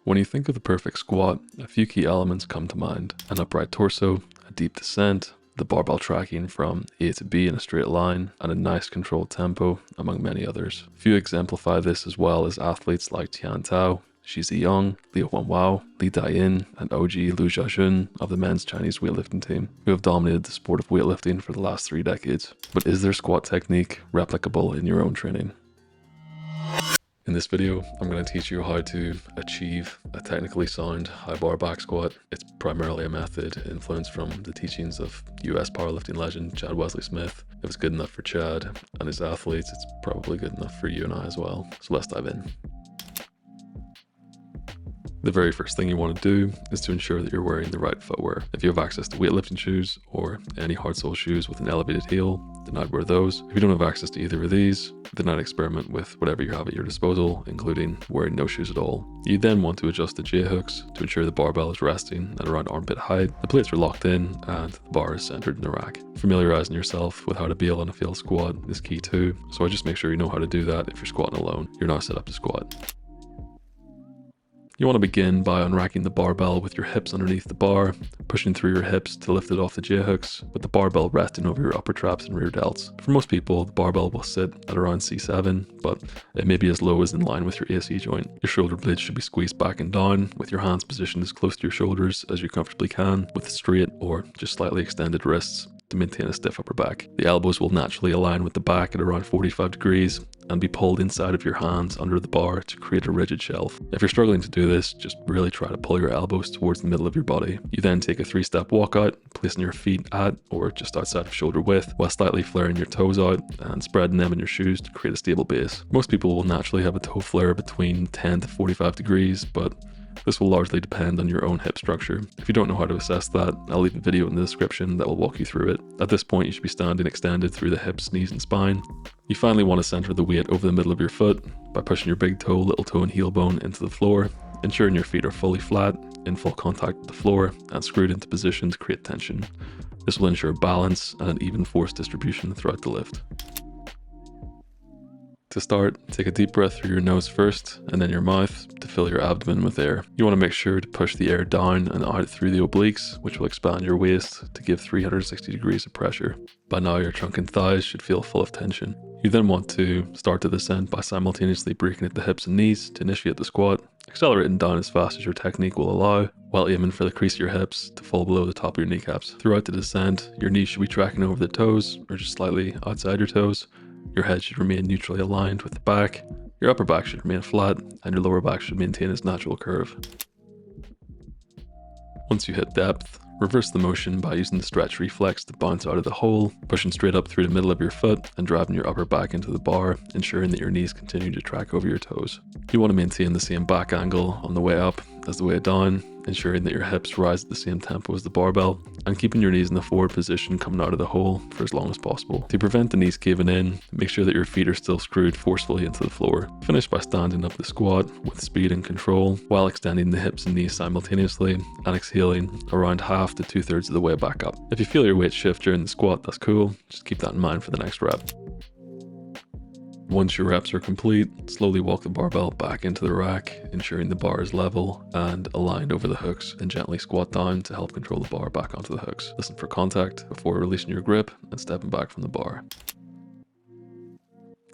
When you think of the perfect squat, a few key elements come to mind. An upright torso, a deep descent, the barbell tracking from A to B in a straight line, and a nice controlled tempo, among many others. Few exemplify this as well as athletes like Tian Tao, Shi Ziyong, Liu Wanwao, Li Dayin, and OG Lu Jiajun of the men's Chinese weightlifting team, who have dominated the sport of weightlifting for the last 3 decades. But is their squat technique replicable in your own training? In this video, I'm going to teach you how to achieve a technically sound high bar back squat. It's primarily a method influenced from the teachings of US powerlifting legend Chad Wesley Smith. If it's good enough for Chad and his athletes, it's probably good enough for you and I as well. So let's dive in. The very first thing you want to do is to ensure that you're wearing the right footwear. If you have access to weightlifting shoes or any hard sole shoes with an elevated heel, then I'd wear those. If you don't have access to either of these, then I'd experiment with whatever you have at your disposal, including wearing no shoes at all. You then want to adjust the J-hooks to ensure the barbell is resting at around armpit height, the plates are locked in, and the bar is centered in the rack. Familiarizing yourself with how to bail on a failed squat is key too, so I just make sure you know how to do that if you're squatting alone. You're now set up to squat. You want to begin by unracking the barbell with your hips underneath the bar, pushing through your hips to lift it off the J-hooks, with the barbell resting over your upper traps and rear delts. For most people, the barbell will sit at around C7, but it may be as low as in line with your AC joint. Your shoulder blades should be squeezed back and down, with your hands positioned as close to your shoulders as you comfortably can, with straight or just slightly extended wrists to maintain a stiff upper back. The elbows will naturally align with the back at around 45 degrees and be pulled inside of your hands under the bar to create a rigid shelf. If you're struggling to do this, just really try to pull your elbows towards the middle of your body. You then take a 3-step walkout, placing your feet at or just outside of shoulder width, while slightly flaring your toes out and spreading them in your shoes to create a stable base. Most people will naturally have a toe flare between 10 to 45 degrees, but this will largely depend on your own hip structure. If you don't know how to assess that, I'll leave a video in the description that will walk you through it. At this point, you should be standing extended through the hips, knees, and spine. You finally want to center the weight over the middle of your foot by pushing your big toe, little toe, and heel bone into the floor, ensuring your feet are fully flat, in full contact with the floor, and screwed into position to create tension. This will ensure balance and an even force distribution throughout the lift. To start, take a deep breath through your nose first, and then your mouth to fill your abdomen with air. You want to make sure to push the air down and out through the obliques, which will expand your waist to give 360 degrees of pressure. By now, your trunk and thighs should feel full of tension. You then want to start the descent by simultaneously breaking at the hips and knees to initiate the squat, accelerating down as fast as your technique will allow, while aiming for the crease of your hips to fall below the top of your kneecaps. Throughout the descent, your knees should be tracking over the toes, or just slightly outside your toes. Your head should remain neutrally aligned with the back, your upper back should remain flat, and your lower back should maintain its natural curve. Once you hit depth, reverse the motion by using the stretch reflex to bounce out of the hole, pushing straight up through the middle of your foot and driving your upper back into the bar, ensuring that your knees continue to track over your toes. You want to maintain the same back angle on the way up as the way down, ensuring that your hips rise at the same tempo as the barbell, and keeping your knees in the forward position coming out of the hole for as long as possible. To prevent the knees caving in, make sure that your feet are still screwed forcefully into the floor. Finish by standing up the squat with speed and control, while extending the hips and knees simultaneously and exhaling around half to 2/3 of the way back up. If you feel your weight shift during the squat, that's cool, just keep that in mind for the next rep. Once your reps are complete, slowly walk the barbell back into the rack, ensuring the bar is level and aligned over the hooks, and gently squat down to help control the bar back onto the hooks. Listen for contact before releasing your grip and stepping back from the bar.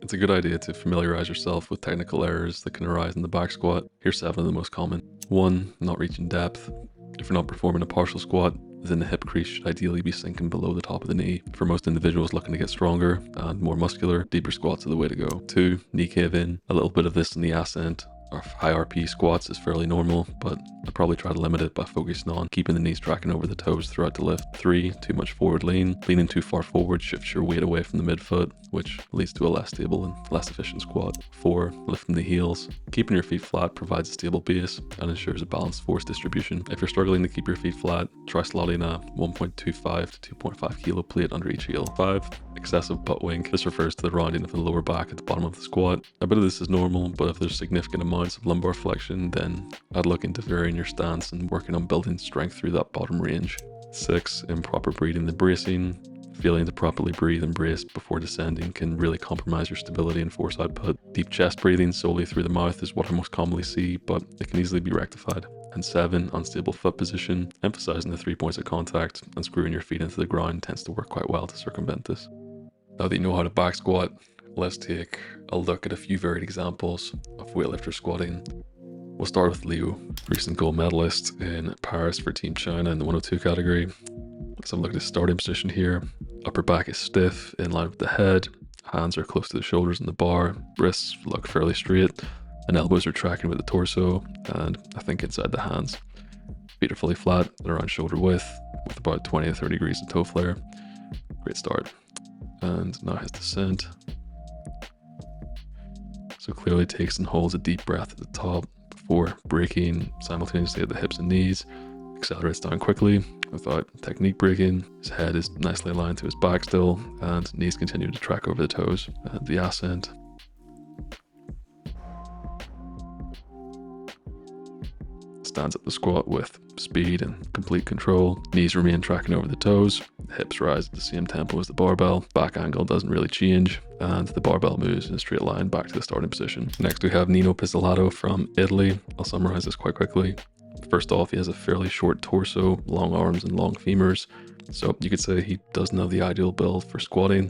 It's a good idea to familiarize yourself with technical errors that can arise in the back squat. Here's 7 of the most common. 1. Not reaching depth. If you're not performing a partial squat, then the hip crease should ideally be sinking below the top of the knee. For most individuals looking to get stronger and more muscular, deeper squats are the way to go. 2. Knee cave in. A little bit of this in the ascent or high RP squats is fairly normal, but I'd probably try to limit it by focusing on keeping the knees tracking over the toes throughout the lift. 3. Too much forward lean. Leaning too far forward shifts your weight away from the midfoot, which leads to a less stable and less efficient squat. 4. Lifting the heels. Keeping your feet flat provides a stable base and ensures a balanced force distribution. If you're struggling to keep your feet flat, try slotting a 1.25 to 2.5 kilo plate under each heel. 5. Excessive butt wink. This refers to the rounding of the lower back at the bottom of the squat. A bit of this is normal, but if there's significant amounts of lumbar flexion, then I'd look into varying your stance and working on building strength through that bottom range. 6. Improper breathing and bracing. Failing to properly breathe and brace before descending can really compromise your stability and force output. Deep chest breathing solely through the mouth is what I most commonly see, but it can easily be rectified. And 7, unstable foot position. Emphasizing the 3 points of contact and screwing your feet into the ground tends to work quite well to circumvent this. Now that you know how to back squat, let's take a look at a few varied examples of weightlifter squatting. We'll start with Leo, recent gold medalist in Paris for Team China in the 102 category. Let's have a look at his starting position here. Upper back is stiff, in line with the head. Hands are close to the shoulders in the bar. Wrists look fairly straight. And elbows are tracking with the torso, and I think inside the hands. Feet are fully flat and around shoulder width, with about 20 to 30 degrees of toe flare. Great start. And now his descent. So clearly takes and holds a deep breath at the top before breaking simultaneously at the hips and knees. Accelerates down quickly without technique breaking. His head is nicely aligned to his back still, and knees continue to track over the toes. And the ascent. Stands up the squat with speed and complete control. Knees remain tracking over the toes. Hips rise at the same tempo as the barbell. Back angle doesn't really change, and the barbell moves in a straight line back to the starting position. Next we have Nino Pizzolato from Italy. I'll summarize this quite quickly. First off, he has a fairly short torso, long arms and long femurs, so you could say he doesn't have the ideal build for squatting.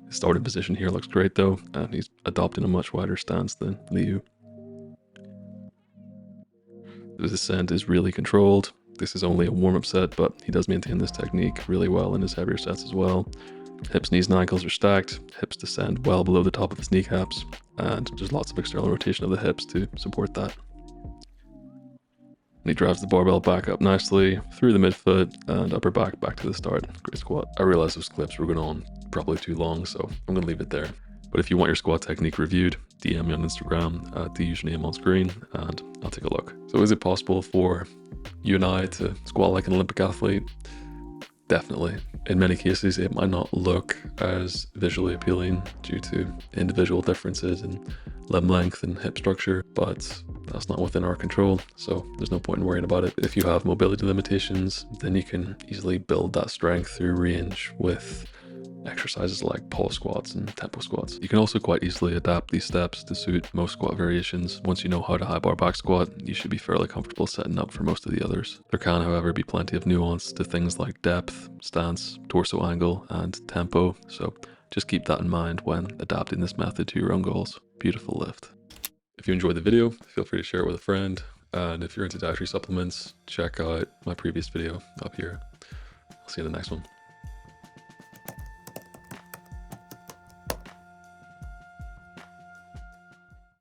His starting position here looks great though, and he's adopting a much wider stance than Liu. The descent is really controlled. This is only a warm-up set, but he does maintain this technique really well in his heavier sets as well. Hips, knees and ankles are stacked. Hips descend well below the top of his kneecaps, and there's lots of external rotation of the hips to support that. And he drives the barbell back up nicely through the midfoot and upper back to the start. Great squat. I realized those clips were going on probably too long, so I'm going to leave it there. But if you want your squat technique reviewed, DM me on Instagram at the username on screen and I'll take a look. So is it possible for you and I to squat like an Olympic athlete? Definitely. In many cases, it might not look as visually appealing due to individual differences in limb length and hip structure, but that's not within our control, so there's no point in worrying about it. If you have mobility limitations, then you can easily build that strength through range with exercises like pause squats and tempo squats. You can also quite easily adapt these steps to suit most squat variations. Once you know how to high bar back squat, you should be fairly comfortable setting up for most of the others. There can, however, be plenty of nuance to things like depth, stance, torso angle, and tempo, so just keep that in mind when adapting this method to your own goals. Beautiful lift. If you enjoyed the video, feel free to share it with a friend, and if you're into dietary supplements, check out my previous video up here. I'll see you in the next one.